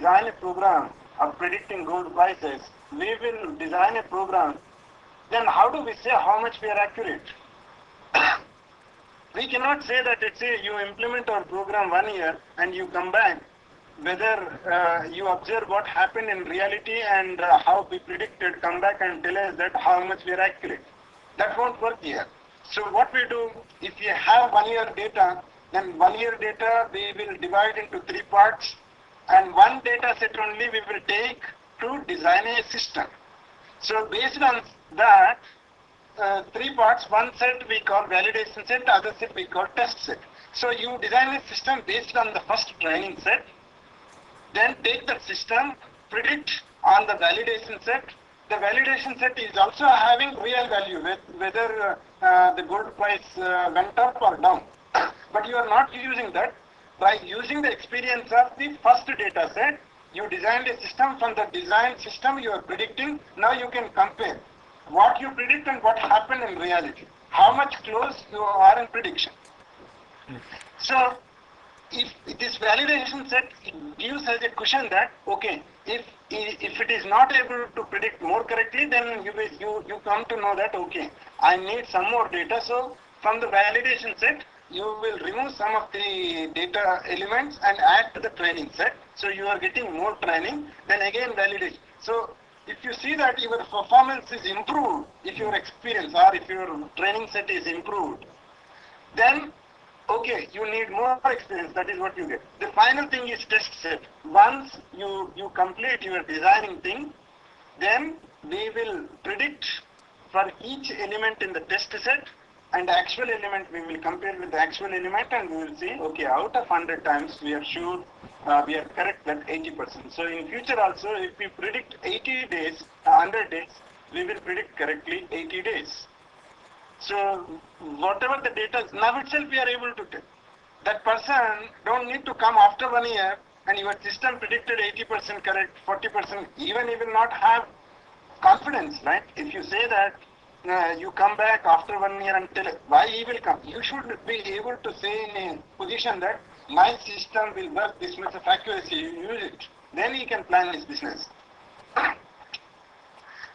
design a program of predicting gold prices, we will design a program, then how do we say how much we are accurate? We cannot say that, let's say, you implement our program 1 year and you come back, whether you observe what happened in reality and how we predicted, come back and tell us that how much we are accurate. That won't work here. So what we do, if you have 1 year data, then 1 year data we will divide into 3 parts, and one data set only we will take to design a system. So based on that, 3 parts, one set we call validation set, other set we call test set. So you design a system based on the first training set, then take that system, predict on the validation set. The validation set is also having real value, whether the gold price went up or down. But you are not using that. By using the experience of the first data set, you designed a system. From the design system you are predicting. Now you can compare what you predict and what happened in reality. How much close you are in prediction. So if this validation set gives us a cushion that, okay, if it is not able to predict more correctly, then you come to know that, okay, I need some more data. So from the validation set, you will remove some of the data elements and add to the training set. So you are getting more training, then again validation. So if you see that your performance is improved, if your experience or if your training set is improved, then okay, you need more experience, that is what you get. The final thing is test set. Once you complete your designing thing, then we will predict for each element in the test set, and the actual element we will compare with the actual element, and we will see, okay, out of 100 times we are sure we are correct that 80%. So in future also, if we predict 80 days, 100 days, we will predict correctly 80 days. So whatever the data, now itself we are able to tell. That person don't need to come after 1 year and your system predicted 80% correct, 40%, even he will not have confidence, right? If you say that you come back after 1 year and tell why he will come, you should be able to say in a position that my system will work this much of accuracy, you use it. Then he can plan his business.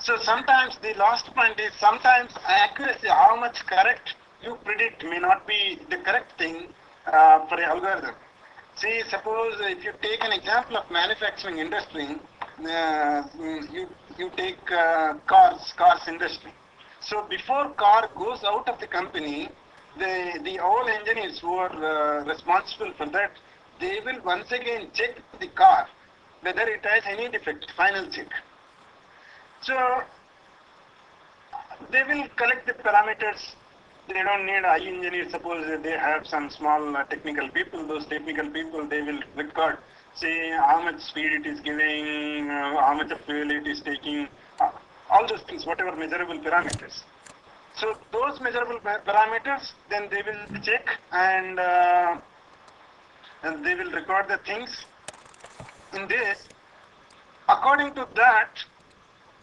So sometimes the last point is, sometimes accuracy, how much correct you predict may not be the correct thing for an algorithm. See, suppose if you take an example of manufacturing industry, you take cars industry. So before car goes out of the company, the all engineers who are responsible for that, they will once again check the car whether it has any defect, final check. So they will collect the parameters. They don't need IT engineers. Suppose they have some small technical people. Those technical people, they will record, say how much speed it is giving, how much of fuel it is taking, all those things, whatever measurable parameters. So those measurable parameters, then they will check and they will record the things. In this, according to that,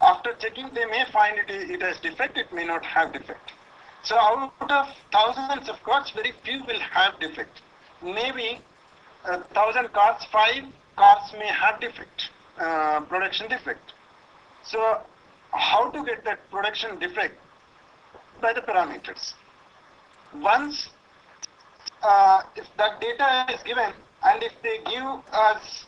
after checking, they may find it has defect, it may not have defect. So out of thousands of cars, very few will have defect. Maybe 1,000 cars, 5 cars may have defect, production defect. So how to get that production defect? By the parameters. Once, if that data is given, and if they give us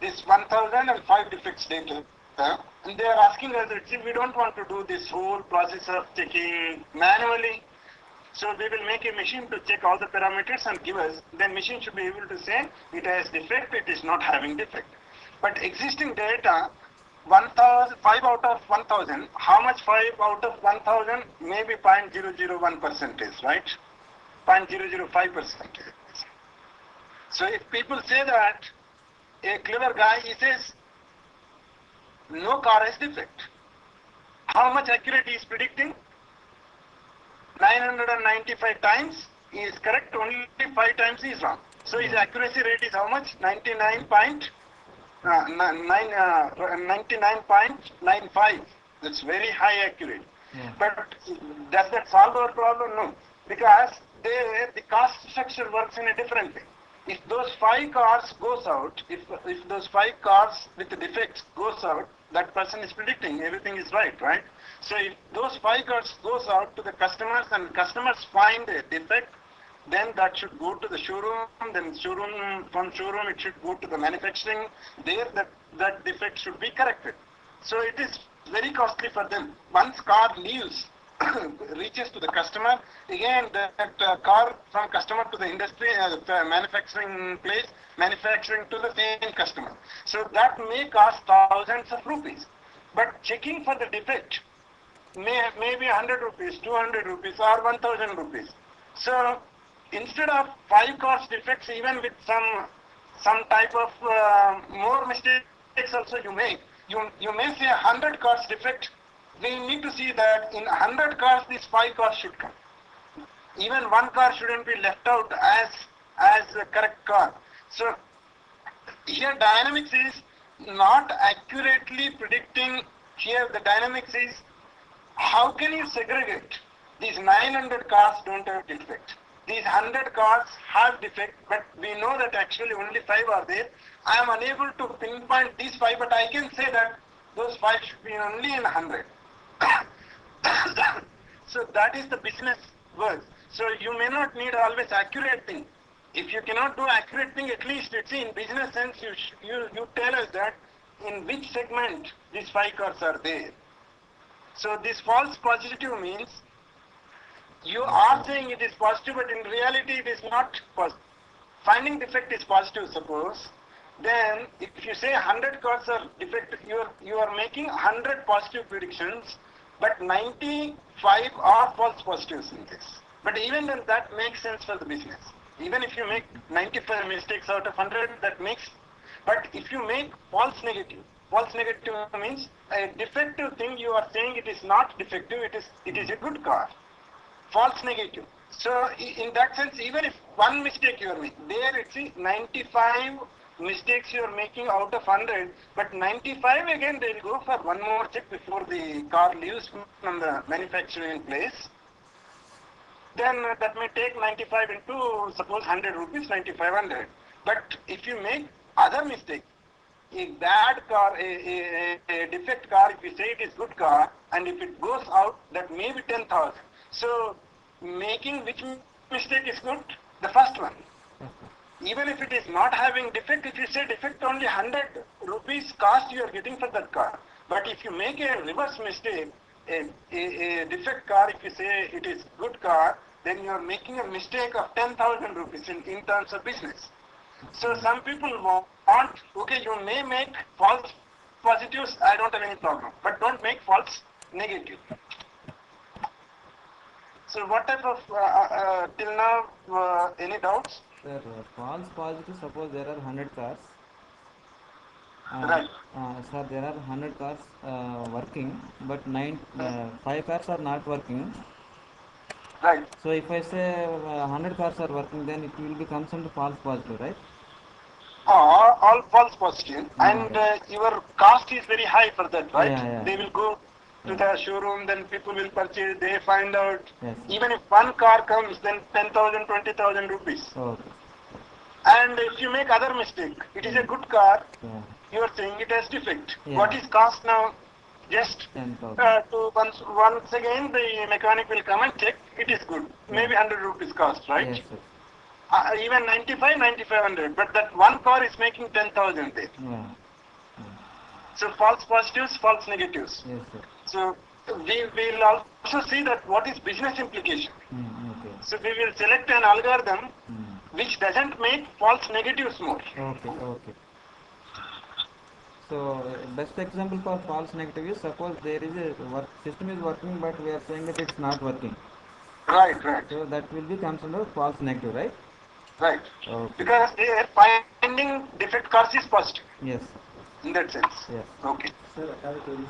this 1,005 defects data, and they are asking us, see, we don't want to do this whole process of checking manually, so we will make a machine to check all the parameters and give us, then machine should be able to say it has defect, it is not having defect. But existing data, 5 out of 1,000, how much 5 out of 1,000? Maybe 0.001%, right? 0.005%. So if people say that, a clever guy, he says, no car has defect. How much accurate he is predicting? 995 times he is correct, only 5 times he is wrong. So his accuracy rate is how much? 99.95. That's very high accurate. Yeah. But does that solve our problem? No. Because the cost structure works in a different way. if those 5 cars goes out, if those 5 cars with the defects goes out, that person is predicting everything is right? So if those 5 cars goes out to the customers and customers find a defect, then that should go to the showroom, then from showroom it should go to the manufacturing, there that defect should be corrected. So it is very costly for them. Once car leaves, reaches to the customer, again that car from customer to the industry, the manufacturing place, manufacturing to the same customer. So that may cost thousands of rupees. But checking for the defect may be 100 rupees, 200 rupees or 1000 rupees. So instead of 5 cars defects, even with some type of more mistakes also you may say 100 cars defect. We need to see that in 100 cars, these 5 cars should come. Even 1 car shouldn't be left out as a correct car. So here dynamics is not accurately predicting. Here the dynamics is how can you segregate? These 900 cars don't have defect. These 100 cars have defect, but we know that actually only 5 are there. I am unable to pinpoint these 5, but I can say that those 5 should be only in 100. So that is the business work. So you may not need always accurate thing. If you cannot do accurate thing, at least it's in business sense you tell us that in which segment these 5 cars are there. So this false positive means you are saying it is positive, but in reality it is not positive. Finding defect is positive, suppose. Then if you say 100 cars are defective, you are making 100 positive predictions, but 95 are false positives in this. But even then that makes sense for the business. Even if you make 95 mistakes out of 100, that makes, but if you make false negative means a defective thing, you are saying it is not defective, it is a good car. False negative. So in that sense, even if one mistake you are making, there it's 95 mistakes you are making out of 100, but 95 again they will go for one more check before the car leaves from the manufacturing place. Then that may take 95 into suppose 100 rupees, 9500. But if you make other mistake, a bad car, a defect car, if you say it is good car, and if it goes out, that may be 10,000. So making which mistake is good? The first one. Even if it is not having defect, if you say defect only 100 rupees cost you are getting for that car. But if you make a reverse mistake, a defect car, if you say it is good car, then you are making a mistake of 10,000 rupees in terms of business. So some people want, okay, you may make false positives, I don't have any problem, but don't make false negative. So what type of, till now, any doubts? Sir, false positive, suppose there are 100 cars. Right. Sir, there are 100 cars working, but 5 cars are not working. Right. So if I say 100 cars are working, then it will become some false positive, right? All false positive, and right. your cost is very high for that, right? Yeah. They will go to the showroom, then people will purchase, they find out. Yes. Even if one car comes, then 10,000, 20,000 rupees. Okay. And if you make other mistake, it is a good car, Yeah. you are saying it has defect. Yeah. What is cost now? Just 10,000. once again the mechanic will come and check, it is good. Maybe 100 rupees cost, right? Yes, sir. Even 9500, but that one car is making 10,000 there. Yeah. So false positives, false negatives. Yes, sir. So we will also see that what is business implication. Okay. So we will select an algorithm which doesn't make false negatives more. Okay. So best example for false negative is, suppose there is a system is working, but we are saying that it's not working. Right. So that will be considered false negative, right? Right. Okay. Because there finding defect cars is positive. Yes. In that sense. Yes. Okay. Sir, I have a query.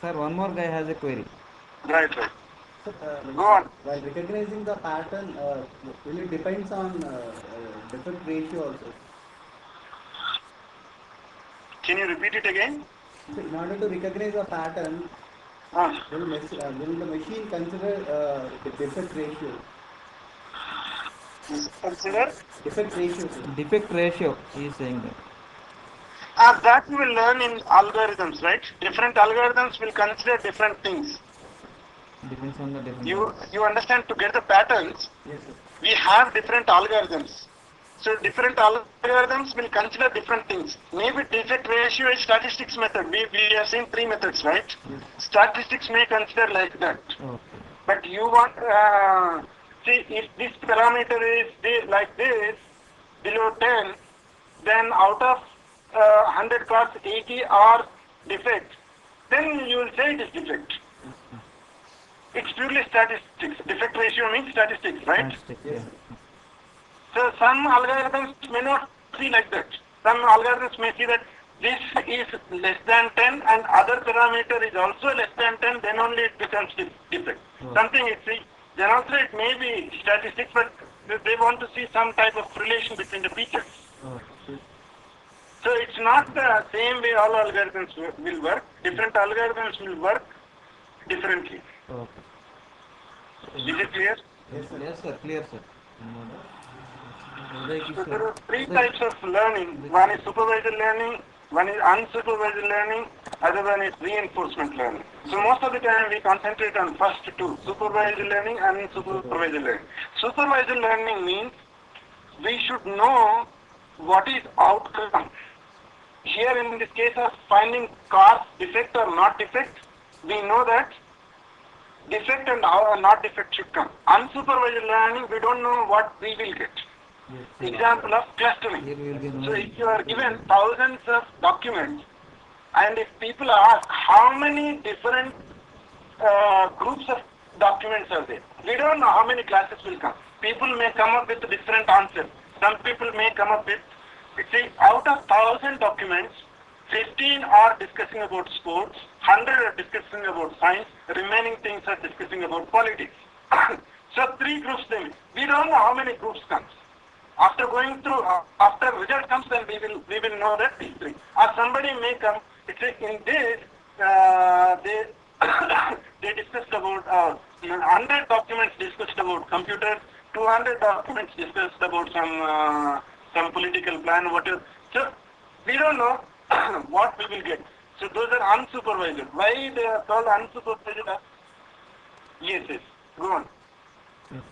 Sir, one more guy has a query. Right. Sir, Go on. While recognizing the pattern, will it depends on defect ratio also? Can you repeat it again? So in order to recognize a pattern, will the machine consider the defect ratio? is considered. Defect ratio, sir. Defect ratio, he is saying that. That you will learn in algorithms, right? Different algorithms will consider different things. Depends on the different You understand, to get the patterns, Yes, sir. we have different algorithms. So different algorithms will consider different things. Maybe defect ratio is statistics method. We have seen three methods, right? Yes. Statistics may consider like that. Okay. But you want, see, if this parameter is like this, below 10, then out of 100 cars, 80 are defect. Then you will say it is defect. It's purely statistics. Defect ratio means statistics, right? Fantastic, Yes, yeah. sir. So some algorithms may not see like that. Some algorithms may see that this is less than 10 and other parameter is also less than 10, then only it becomes defect. Something it see. Then also it may be statistics, but they want to see some type of relation between the features. Okay. So it's not the same way all algorithms will work. Different algorithms will work differently. Okay. Is it clear? Yes, sir. Yes, sir. Clear, sir. Uday So Kishore. there are three types of learning. One is supervised learning, one is unsupervised learning, other one is reinforcement learning. So most of the time we concentrate on first two, supervised learning and unsupervised learning. Supervised learning means we should know what is outcome. Here in this case of finding cars defect or not defect, we know that defect and not defect should come. Unsupervised learning, we don't know what we will get. Yes, Example of clustering. here we will be So knowing. if you are given thousands of documents, and if people ask how many different groups of documents are there, we don't know how many classes will come. People may come up with different answers. Some people may come up with, see, out of 1,000 documents, 15 are discussing about sports, 100 are discussing about science, remaining things are discussing about politics. So three groups then. We don't know how many groups comes. After going through, after result comes, then we will know that these three. Or somebody may come, it's in this, they they discussed about 100 documents discussed about computer, 200 documents discussed about some political plan, whatever. So we don't know what we will get. So those are unsupervised. Why they are called unsupervised? Yes, yes. Go on. Yes.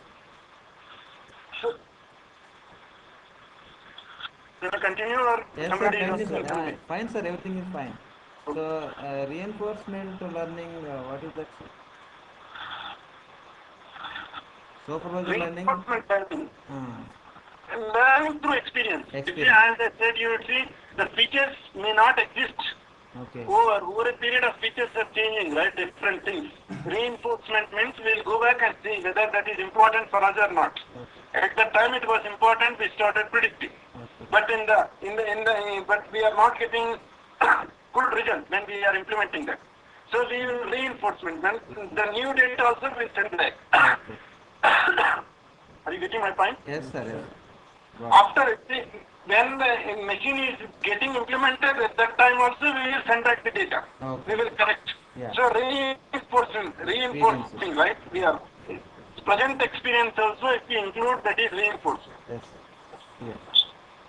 So, should I continue or Yes, sir. somebody Thank you, else? sir. Fine, sir. Everything is fine. So, reinforcement learning, what is that, sir? Supervisor learning. Reinforcement learning. Uh, Learning through experience. You see, Experience. as I said, you see, the features may not exist. okay. Over a period of features are changing, right? Different things. Reinforcement means we'll go back and see whether that is important for us or not. Okay. At the time it was important, we started predicting. Okay. But but we are not getting good result when we are implementing that. So we will reinforcement. When the new data also will send back. Okay. Are you getting my point? Yes, sir. Yes. Wow. After when the machine is getting implemented, at that time also we will send back the data. Okay. We will correct. Yeah. So reinforcing, right? We are present experience also, if we include, that is reinforcement. Yes. Yes.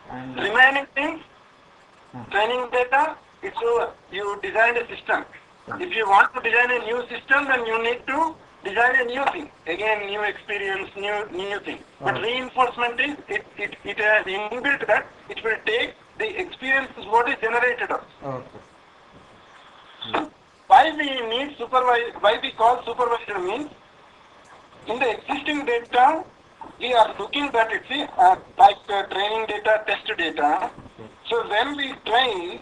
And Remaining things, uh, training data, it's over. You design a system. Yeah. If you want to design a new system, then you need to design a new thing. Again, new experience, new thing. But Okay. reinforcement is, it has inbuilt that it will take the experiences what is generated of. okay. Why we need supervisor, why we call supervisor means, in the existing data, we are looking that it's training data, test data. Okay. So when we train,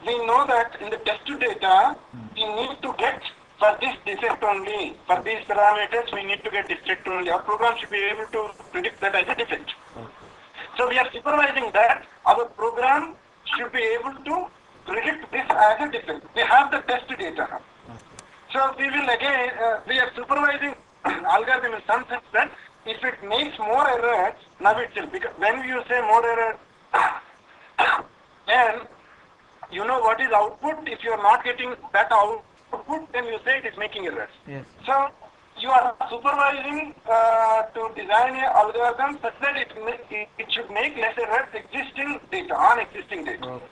we know that in the test data, we need to get for this defect only, for these parameters, we need to get defect only. Our program should be able to predict that as a defect. Okay. So we are supervising that our program should be able to predict this as a defect. We have the test data now. Okay. So we will again, we are supervising algorithm in some sense that if it makes more errors, now it will, because when you say more errors, then you know what is output. If you are not getting that output, then you say it is making errors. Yes. So you are supervising to design a algorithm such that it should make less errors existing data on existing data. Okay.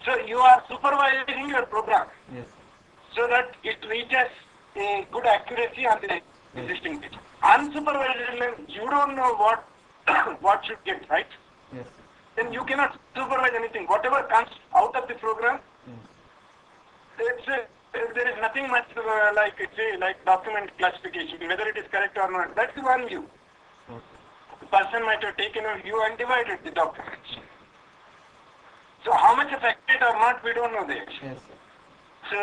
So you are supervising your program Yes. so that it reaches a good accuracy on the existing data. Unsupervised learning, you don't know what what should get, right? Yes. Then you cannot supervise anything. Whatever comes out of the program, Yes. there is nothing much like like document classification, whether it is correct or not. That's one view. Okay. The person might have taken a view and divided the documents. So how much of accurate or not, we don't know that. Yes. So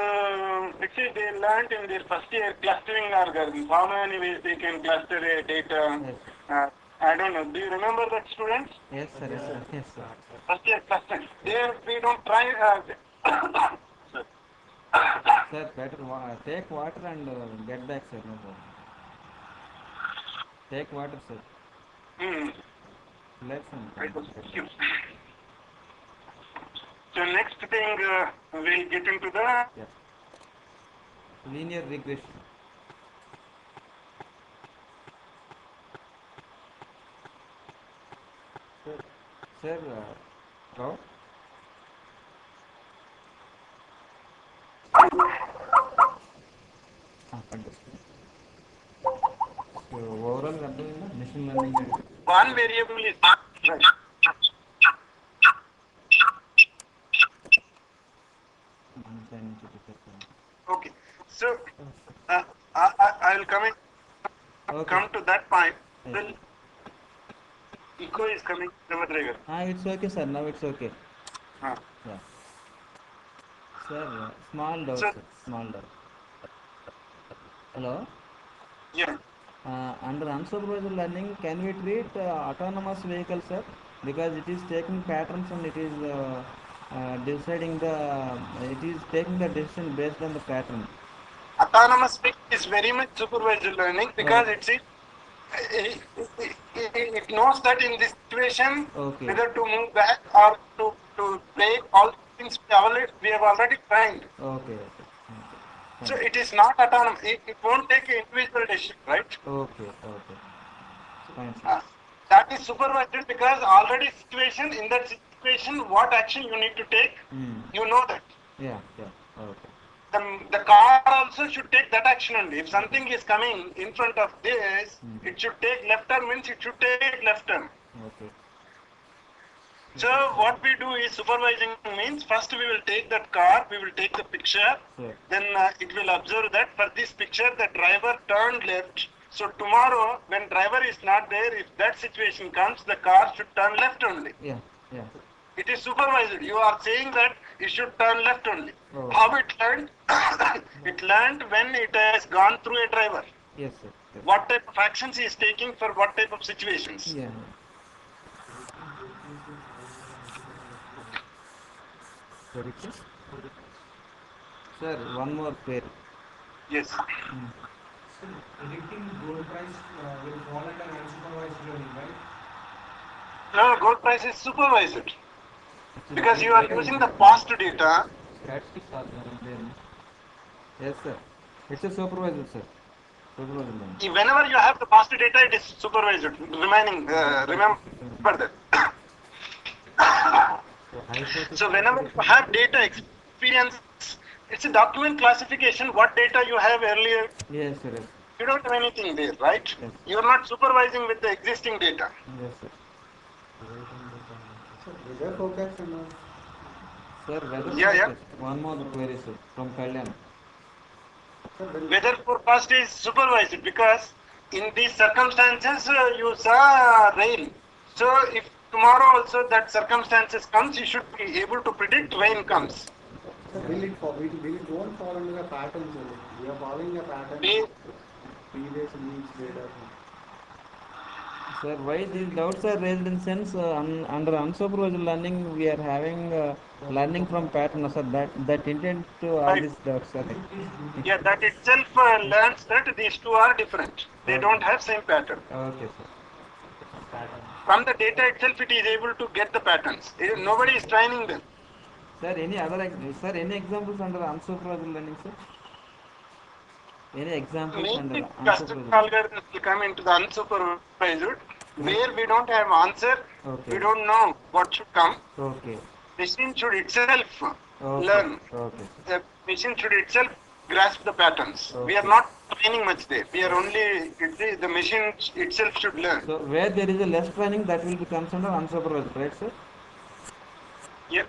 actually they learned in their first year clustering algorithms, how many ways they can cluster a data. Yes. I don't know. Do you remember that, students? Yes, sir. Yes, sir. Yes, sir. First year clustering. There we don't try. Sir, better take water and get back, sir. No problem. Take water, sir. Relax and So next thing we'll get into the yes. Linear regression. Sir, hello? So overall, machine learning. one variable is right. Okay. So I will come to that point. Well, echo is coming. It's okay, sir. Now it's okay. Yeah. Sir, small doubt, So- sir. Small doubt. Hello? Yeah. Under unsupervised learning, can we treat autonomous vehicles, sir? Because it is taking patterns and it is deciding it is taking the decision based on the pattern. Autonomous is very much supervised learning because Okay. it knows that in this situation Okay. whether to move back or to break, all things we have already trained. Okay. So it is not autonomous. It won't take an individual decision, right? Okay. Fine, sir. That is supervised because already in that situation what action you need to take, you know that. Yeah. Okay. The car also should take that action only. If something is coming in front of this, it should take left turn, means it should take left turn. Okay. So what we do is supervising means first we will take that car, we will take the picture, Sure. then it will observe that for this picture the driver turned left. So tomorrow when driver is not there, if that situation comes, the car should turn left only. Yeah. It is supervised. You are saying that it should turn left only. Oh. How it learned? It learned when it has gone through a driver. Yes, sir. Yes. What type of actions he is taking for what type of situations. Yeah. Sorry, sir. Sir, one more query. Yes. Predicting gold price will fall under unsupervised learning, right? No, gold price is supervised. Because you are using the past data. Statistics are there. Yes, sir. It's a supervisor, sir. Supervisor learning. Whenever you have the past data, it is supervised. Remember that. So whenever you have data experience, it's a document classification. What data you have earlier, Yes, sir. Yes. you don't have anything there, right? Yes. You are not supervising with the existing data. Yes, sir. So weather forecast and all. Sir, weather Yeah. forecast. One more query, sir, from Kalyan. Sir, when Weather forecast is supervised because in these circumstances you saw rain. So if tomorrow also that circumstances comes, you should be able to predict rain comes. sir, will it won't fall under the patterns only. We are following a pattern. We- Previous weeks data. Sir, why these doubts are raised in sense under unsupervised learning we are having learning from pattern, sir. That intent to all Right. these doubts, sir. Yeah, that itself learns that these two are different. They don't have same pattern. Okay, sir. From the data itself, it is able to get the patterns. Nobody is training them. Sir, any examples under unsupervised learning, sir? Any examples and Mainly custom unsupervised? algorithms will come into the unsupervised, where we don't have answer, Okay. we don't know what should come. Okay. Machine should itself Okay. learn. Okay. The machine should itself grasp the patterns. We are Okay. not training much there. We are only, the machine itself should learn. So where there is a less training, that will be comes under unsupervised, right, sir? Yep.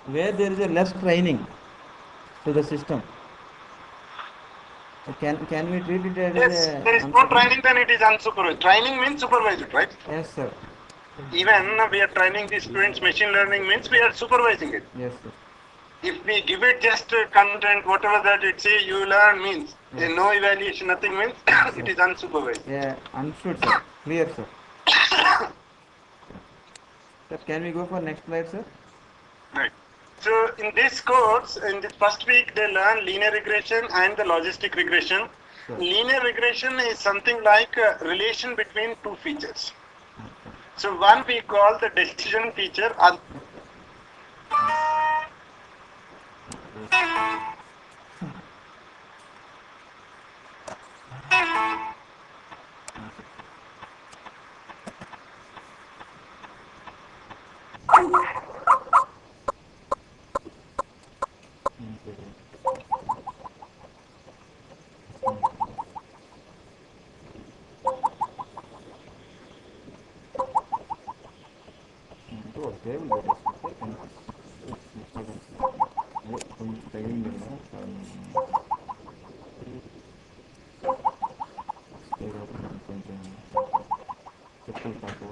Where there is a less training to the system, can we treat it as Yes, a there is no unsupervised? training, then it is unsupervised. Training means supervised, right? Yes, sir. Even we are training the students machine learning means we are supervising it. Yes, sir. If we give it just content, whatever that it say you learn means, Yes. no evaluation, nothing means, it is unsupervised. Yeah, understood, sir. Clear, sir. Sir, can we go for next slide, sir? Right. So in this course, in the first week, they learn linear regression and the logistic regression. Sure. Linear regression is something like a relation between two features. So one we call the decision feature. కొంచెం తగిలింది కొంచెం చెప్పులు తక్కువ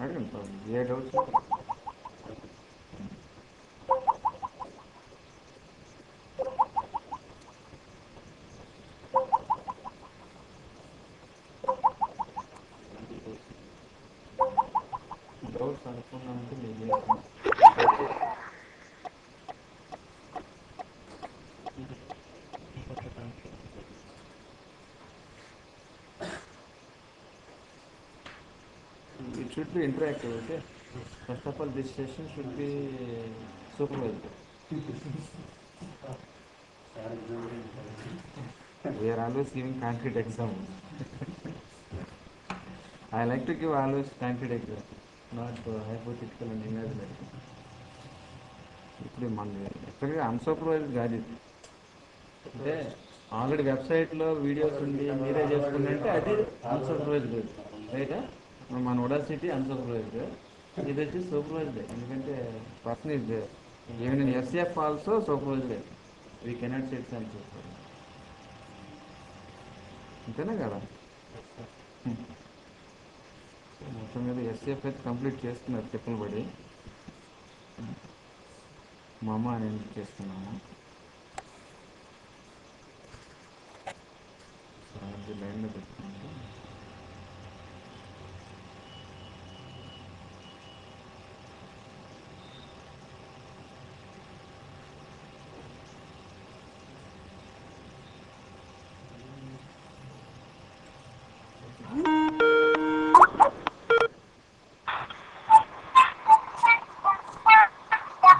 అడగండి sir ఏ doubts doubts అనుకున్నామంటే నేను it should be interactive, okay? First of all, this session should be supervised. We are always giving concrete examples. I like to give always concrete examples, not hypothetical and imaginary. ఇప్పుడు మన యాక్చువల్గా unsupervised కాదు ఇది. అంటే already వెబ్సైట్లో videos ఉండి మీరే చేసుకుంటే అది అన్సూపర్వైజ్డ్ రైటా మన ఉడాసిటీ అన్సూపర్వైజ్డ్ ఇది వచ్చి సూపర్వైజ్డ్ ఎందుకంటే person is even in SF also supervised we cannot sets అని చూస్తారు అంతేనా కదా మొత్తం మీద ఎస్ఎఫ్ అయితే కంప్లీట్ చేస్తున్నారు చెప్పులు పడి మా అమ్మ నేను చేస్తున్నాను అది లైన్లో పెట్టుకుంటే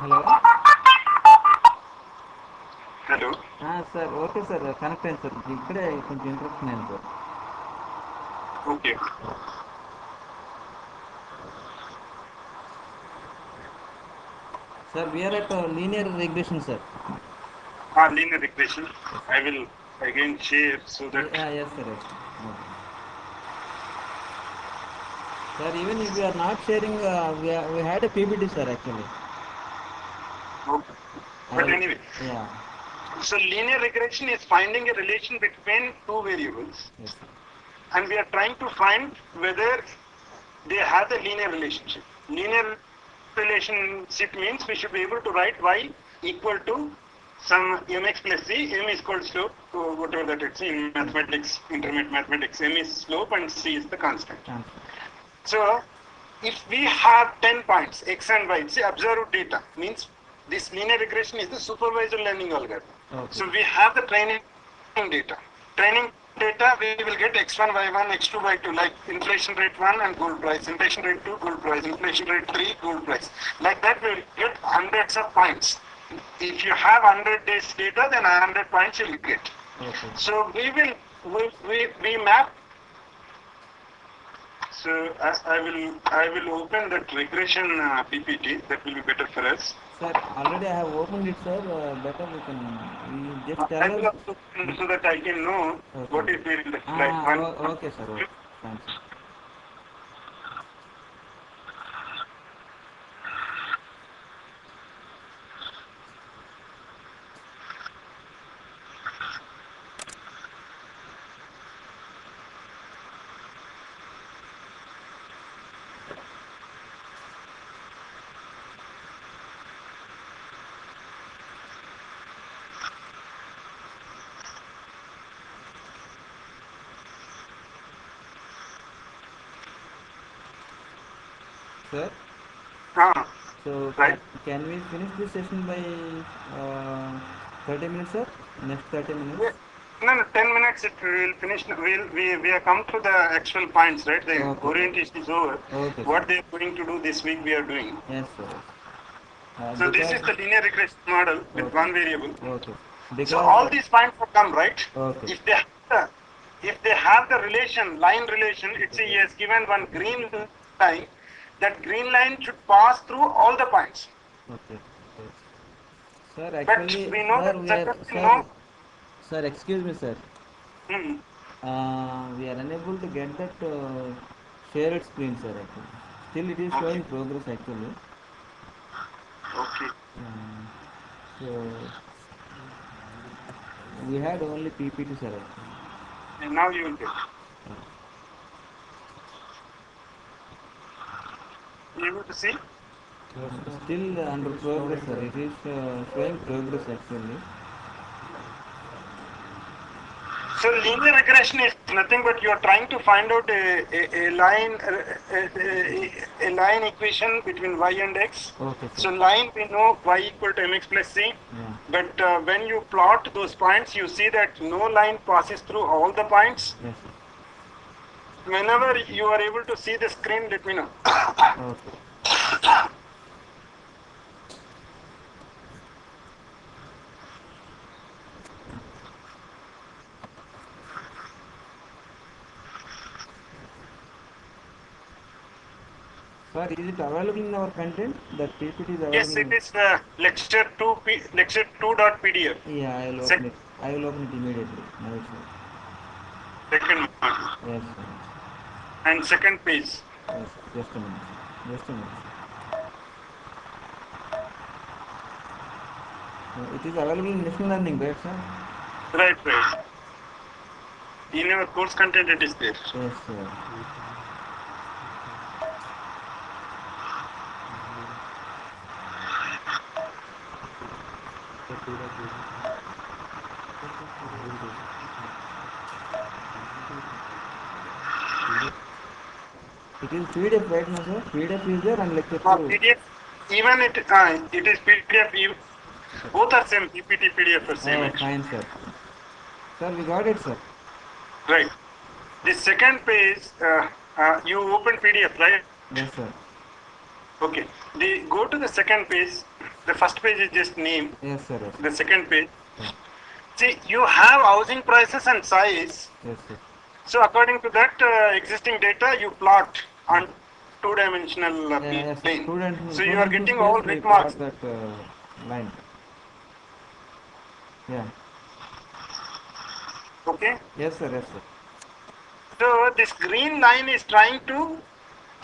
hello Hello. Sir okay sir connect అయింది సార్ ఇక్కడే కొంచెం ఇంట్రెస్ట్ అయింది sir Okay. Sir we are at linear regression sir Linear regression. I will again share so that. Yes sir yes sir even if you are not sharing we had a PPT sir actually Okay. But anyway, yeah so linear regression is finding a relation between two variables, yes and we are trying to find whether they have a linear relationship. Linear relationship means we should be able to write y equal to some mx plus c. M is called slope, so whatever that it's in mathematics, intermediate mathematics. M is slope and c is the constant. So if we have 10 points x and y, see observed data means this linear regression is the supervised learning algorithm. Okay. So we have the training data. training data, we will get x1, y1, x2, y2, like inflation rate 1 and gold price, inflation rate 2, gold price, inflation rate 3, gold price. Like that, we will get hundreds of points. If you have 100 days data, then 100 points you will get. Okay. So we map. So I will open that regression PPT. That will be better for us. Sir, already I have opened it, sir. Better we just I tell will us. open so that I can know what Okay. is there in the slide. Okay, sir. Okay. Thanks. Sir, Ah, so right. can we finish this session by 30 minutes, sir? Next 30 minutes? Yeah. No, 10 minutes it will finish. We have come to the actual points, right? The Okay. orientation is over. Okay, What sir. they are going to do this week, we are doing. Yes, sir. Yes. So this Because is the linear regression model with okay. one variable. Okay. So all Because these points have come, right? okay. If they have the relation, line relation, it's a yes, given one green line, that green line should pass through all the points. Okay. Okay. Sir, But actually, we know sir, that we are, certainly sir, no. sir, excuse me, sir. Hmm. We are unable to get that shared screen, sir, actually. Still, it is Okay. showing progress, actually. Okay. So, we had only PPT, sir, actually. And now you will get. You able to see? Still under progress, sir. It is showing progress, actually. So linear regression is nothing but you are trying to find out a line a line equation between y and x. Okay, So sir. line we know y equal to mx plus c. Yeah. But when you plot those points, you see that no line passes through all the points. Yes, sir. Whenever you are able to see the screen, let me know. Okay. Sir, is it available in our content? That PPT is Yes, available it in... is lecture 2.pdf. Yeah, I will open it. I will open it immediately. Now it's Second module. yes, sir. And second page. Yes, just a minute. Just a minute. It is available in machine learning, right, sir? Right, right. In your course content, it is there. Yes, sir. It is PDF, right, no, sir? PDF is there and lecture 2. PDF, even it is PDF. Both are same PPT PDF or same Oh, actually. fine, sir. Sir, we got it, sir. Right. The second page, you open PDF, right? Yes, sir. Okay. Go to the second page. The first page is just name. Yes, sir. Yes, The second page. yeah. See, you have housing prices and size. Yes, sir. So according to that existing data, you plot on two-dimensional Yes, sir. plane. So you are Student getting space all we red marks. plot that line. Yeah. Okay. Yes, sir. Yes, sir. So this green line is trying to,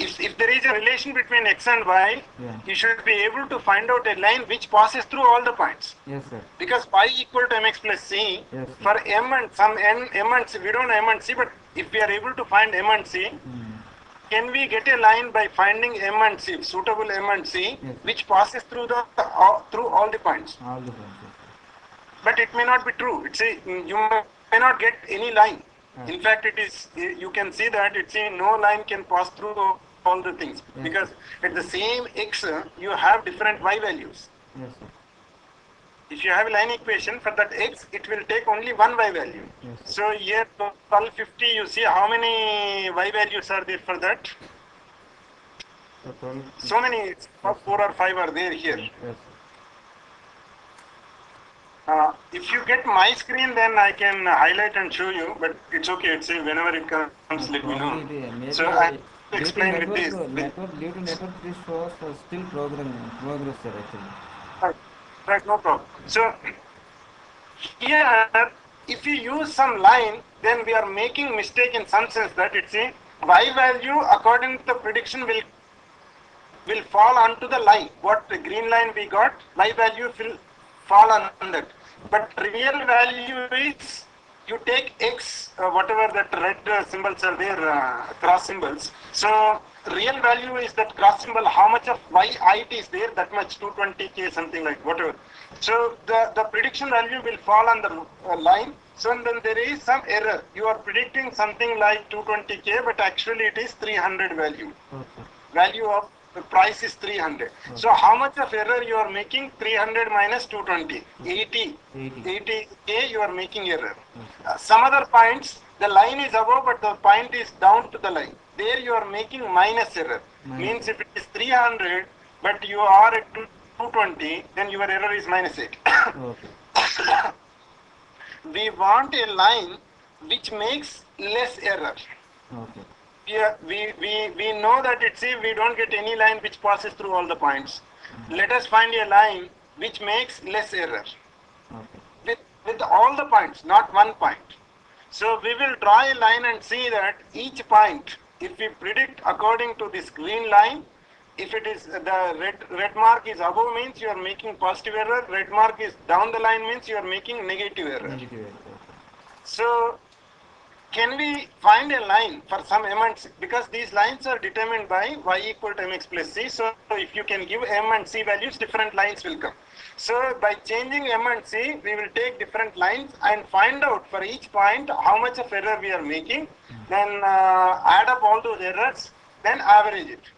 if there is a relation between x and y, Yeah. you should be able to find out a line which passes through all the points. Yes, sir. Because y equal to mx plus c, Yes, sir. for m and some n, m and c, we don't know m and c, but if we are able to find m and c, can we get a line by finding m and c, suitable m and c, Yes. which passes through through all the points? All the points. Yes, But it may not be true. You may not get any line. Ah. In fact, you can see that no line can pass through all the things Yes. because at the same x you have different y values. yes, sir. If if you have a line equation for that x, it will take only one y value. Yes, sir. So here 1250, you see how many y values are there for that? So 12. So many, 4 or 5 are there here. Yes, sir. If you get my screen, then I can highlight and show you, but it's okay. It's whenever it comes, let me know. Probably maybe So I due to explain with this. due to network, this shows still progress, sir, actually. Right, no problem. So here, if you use some line, then we are making mistake in some sense that it's a y value according to the prediction will fall onto the line. What the green line we got, y value will fall on that. But real value is you take x, whatever that red symbols are there, cross symbols. So real value is that cross symbol, how much of y it is there, that much 220k, something like whatever. So the prediction value will fall on the line. So then there is some error. You are predicting something like 220k, but actually it is 300 value. Okay. Value of the price is 300. Okay. So how much of error you are making? 300 minus 220. 80k you are making error. Okay. Some other points, the line is above, but the point is down to the line. There you are making minus error. Means if it is 300, but you are at 220, then your error is minus 8. Okay. We want a line which makes less error. Okay. Yeah, we know that we don't get any line which passes through all the points. Let us find a line which makes less error Okay. with all the points, not one point. So we will draw a line and see that each point, if we predict according to this green line, if it is the red mark is above, means you are making positive error, red mark is down the line, means you are making negative error. Negative error. So can we find a line for some m and c, because these lines are determined by y equal to mx plus c. So if you can give m and c values, different lines will come. So by changing m and c, we will take different lines and find out for each point how much of error we are making, then add up all those errors, then average it.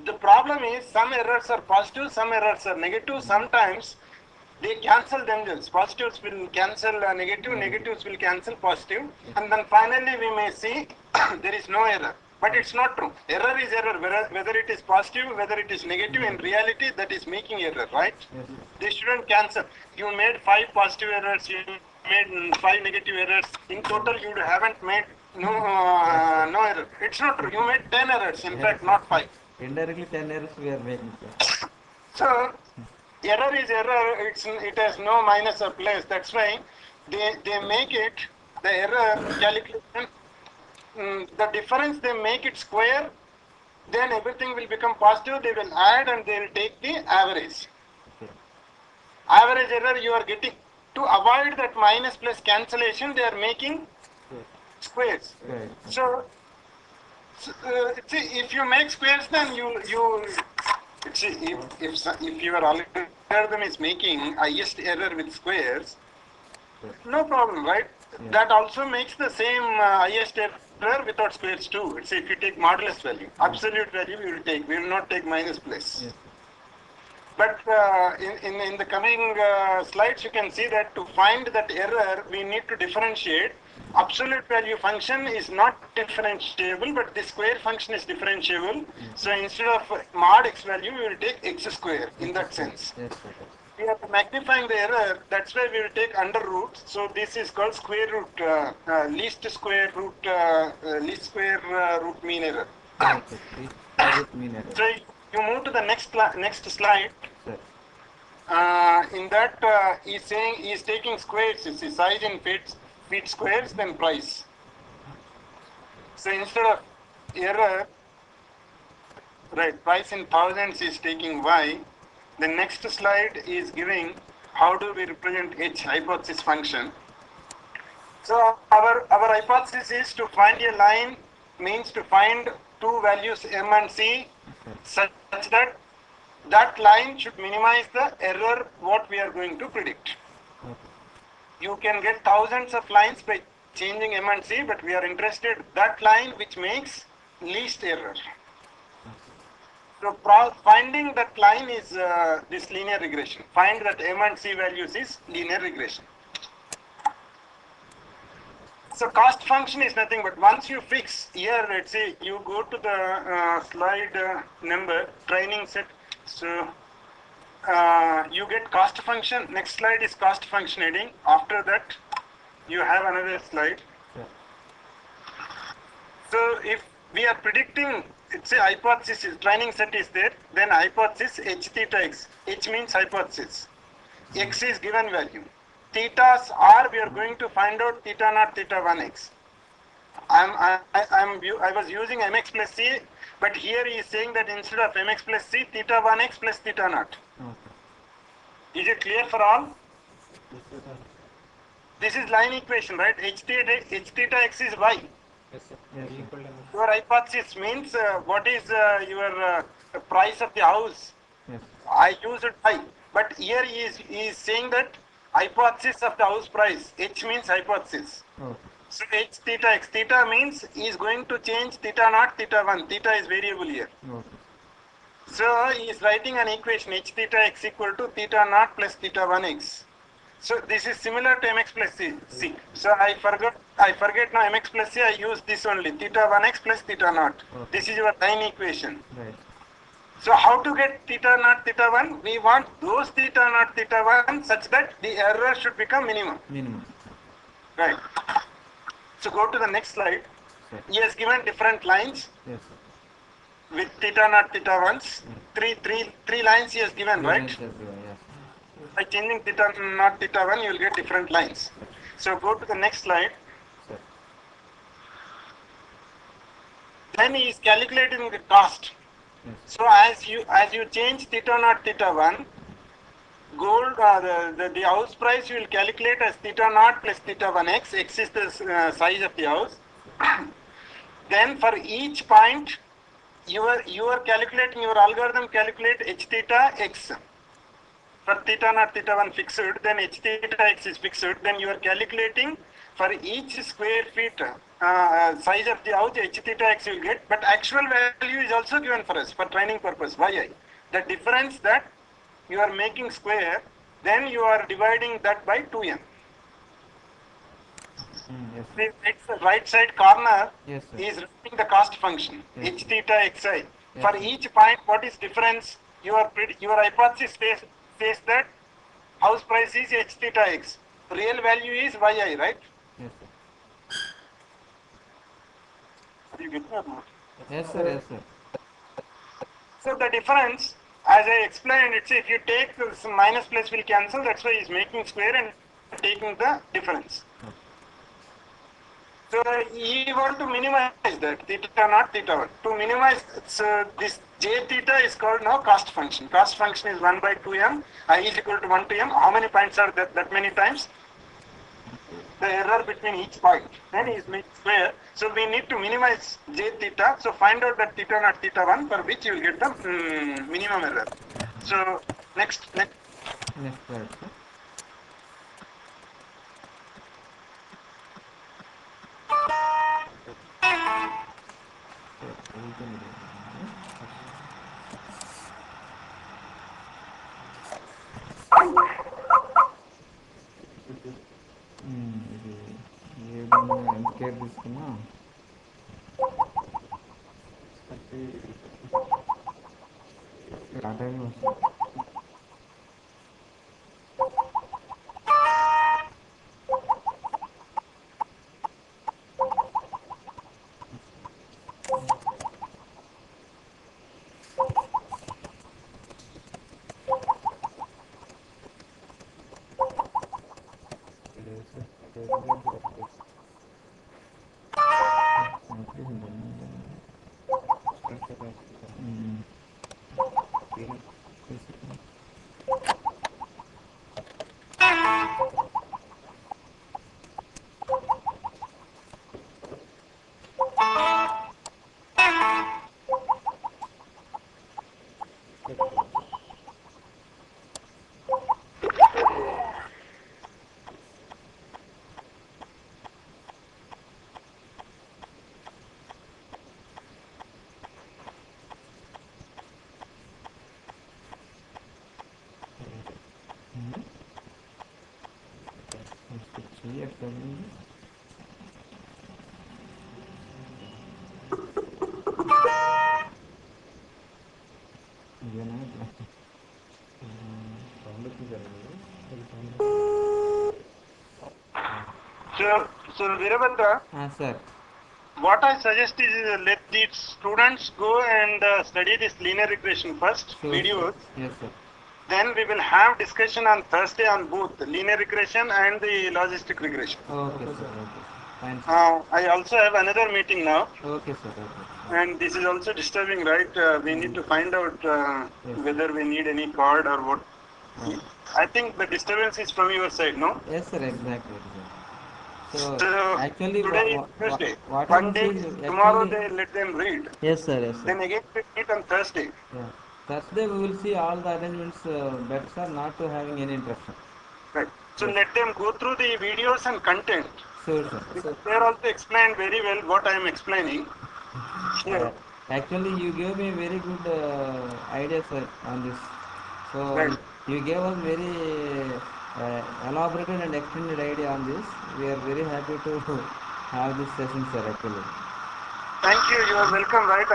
The problem is some errors are positive, some errors are negative. Sometimes they cancel themselves. Positives will cancel negative, negatives will cancel positive, and then finally we may see there is no error. But it's not true. Error is error, whether it is positive, whether it is negative. In reality, that is making error, right? Yes. They shouldn't cancel. You made 5 positive errors, you made 5 negative errors. In total, you haven't made no error. It's not true. You made 10 errors. In fact, not 5. Indirectly 10 errors we are making, sir. So error is error. It has no minus or plus. That's why they make it the error calculation. The difference they make it square. Then everything will become positive. They will add and they will take the average. Okay. Average error you are getting. To avoid that minus plus cancellation, they are making squares. Right. So see, if you make squares, then you see, if your algorithm is making highest error with squares, no problem, right? Yeah. That also makes the same highest error without squares too. It's if you take modulus value, absolute value we will take. We will not take minus plus. Yes. But in the coming slides, you can see that to find that error, we need to differentiate. Absolute value function is not differentiable, but the square function is differentiable. So instead of mod x value, we will take x square in that sense. Yes, sir. We are magnifying the error, that's why we will take under root. So this is called square root, least square root mean error. Okay. Root mean error. So you move to the next slide. Sir. In that he's saying he's taking squares, you see, size in feet squares, then price. So instead of error, right, price in thousands is taking y. The next slide is giving how do we represent h, hypothesis function. So our hypothesis is to find a line, means to find two values m and c such that that line should minimize the error what we are going to predict. Okay. You can get thousands of lines by changing m and c, but we are interested that line which makes least error. So finding that line is this linear regression. Find that M and C values is linear regression. So cost function is nothing but once you fix here, let's say you go to the slide number training set. So you get cost function. Next slide is cost function heading. After that, you have another slide. Sure. So if we are predicting, it's a hypothesis, training set is there, then hypothesis H theta X. H means hypothesis. X is given value. Thetas are, we are going to find out theta naught, theta 1x. I was using mx plus c, but here he is saying that instead of mx plus c, theta 1x plus theta naught. Okay. Is it clear for all? Yes, sir. This is line equation, right? H theta x is y. Yes, sir. Yes, Y sir. equal to mx. Your hypothesis means what is your price of the house? Yes. I used y, but here he is saying that hypothesis of the house price. H means hypothesis. Okay. So H theta x. Theta means he is going to change theta naught, theta 1. Theta is variable here. Okay. So he is writing an equation H theta x equal to theta naught plus theta 1x. So this is similar to mx plus c. So I forget now mx plus c. I use this only theta 1x plus theta naught. Okay. This is your line equation. Right. So how to get theta naught, theta 1? We want those theta naught, theta 1 such that the error should become minimum. Minimum. Right. So go to the next slide. Sir. He has given different lines Yes, sir. with theta naught, theta 1s. Three lines he has given, Three right? lines are given, yes. By changing theta naught, theta 1, you will get different lines. So go to the next slide. Sir. Then he is calculating the cost. Yes. So as you change theta naught, theta 1, gold the house price you will calculate as theta naught plus theta 1x. X is the size of the house. Then for each point, you are calculating, your algorithm calculate h theta x. For theta naught, theta 1 fixed, then h theta x is fixed. Then you are calculating for each square feet size of the house, h theta x you will get. But actual value is also given for us for training purpose. Yi. The difference that you are making square, then you are dividing that by 2n. Yes. The right side corner Yes, sir. is writing the cost function Yes. h theta xi. Yes, For sir. each point, what is difference? Your hypothesis says that house price is h theta x. Real value is yi, right? Yes, sir. Are you getting or not? Yes, sir. Yes, sir. So the difference, as I explained, it's if you take this minus plus will cancel. That's why he's making square and taking the difference. So you want to minimize that theta naught, theta 1. To minimize, so this j theta is called now cost function. Cost function is 1 by 2m. I is equal to 1 to m. How many points are that many times? The error between each point. Then is made square. So we need to minimize j theta. So find out that theta naught, theta 1 for which you will get the minimum error. So next. Next slide, sir. ఇది ఏదైనా ఎంత care తీసుకున్నా ఆ టైంలో వస్తుంది. CFW. ఇదేనా ఇట్లా sound వచ్చింది sir So Virabhadra, sir what I suggest is let the students go and study this linear regression first, videos. Yes sir Then we will have discussion on Thursday on both linear regression and the logistic regression. Okay sir okay fine sir I also have another meeting now, okay sir okay and this is also disturbing, right? We need to find out Yes. whether we need any card or what. I think the disturbance is from your side, no? Yes sir exactly so So actually today is Tuesday. What One day, tomorrow they let them read. Yes sir yes sir Then again we meet on Thursday. Thursday we will see all the arrangements better sir, not to having any interruption. Right. So let them go through the videos and content. Sure sir. Because they are also explained very well what I am explaining. Here. Actually you gave me very good idea sir on this. So Right. you gave us very elaborated and extended idea on this. We are very happy to have this session sir actually. Thank you. You are welcome. Right.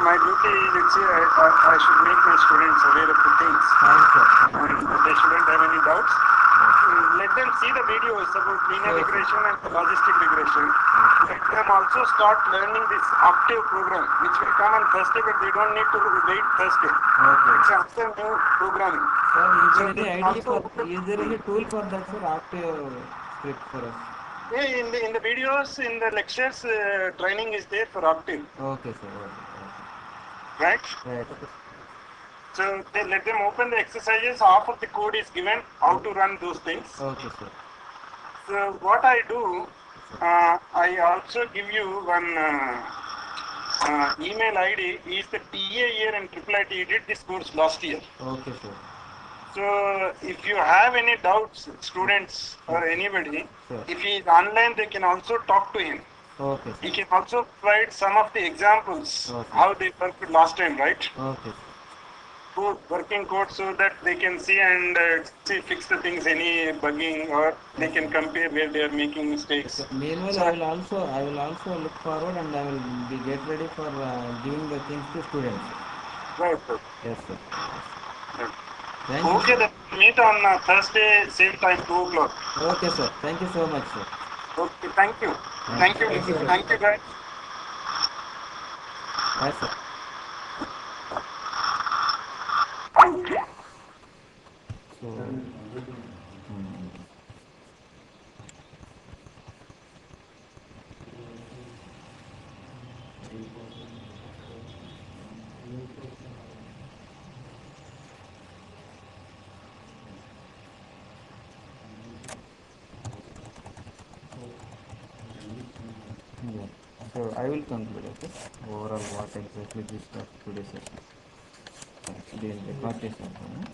My duty is I should make my students aware of the things. Thanks sir. And they shouldn't have any doubts. Let them see the videos about linear Sure. regression and logistic regression. Let them also start learning this octave program, which will come on Thursday, but they don't need to wait Thursday. Okay. It's after new programming. Sir, So is there any they idea for, also- is there any tool for that sir after script for us? Yeah, in the videos, in the lectures, training is there for octave, Okay sir. right? Right. So they let them open the exercises. Half of the code is given, how to run those things. Okay sir. So what I do, I also give you one email ID. He is the TA year and IIIT. He did this course last year. Okay sir. So if you have any doubts, students or anybody, Sure. if he is online, they can also talk to him. Okay He sir. can also provide some of the examples Okay. how they worked last time, right? Okay. Both working code so that they can see and see fix the things, any bugging, or they can compare where they are making mistakes. So, meanwhile, So- I will also look forward and I will be get ready for giving the things to students. Right, sir. Yes sir. Right. Thank you. Okay, Sir. then meet on Thursday, same time, 2 o'clock. Okay sir. Thank you so much sir. Okay, thank you. Thank you, Thank you, sir. thank you, guys. Yes sir. So. Yeah. So I will conclude, okay? Overall, what exactly this today's session. Actually, in the party session.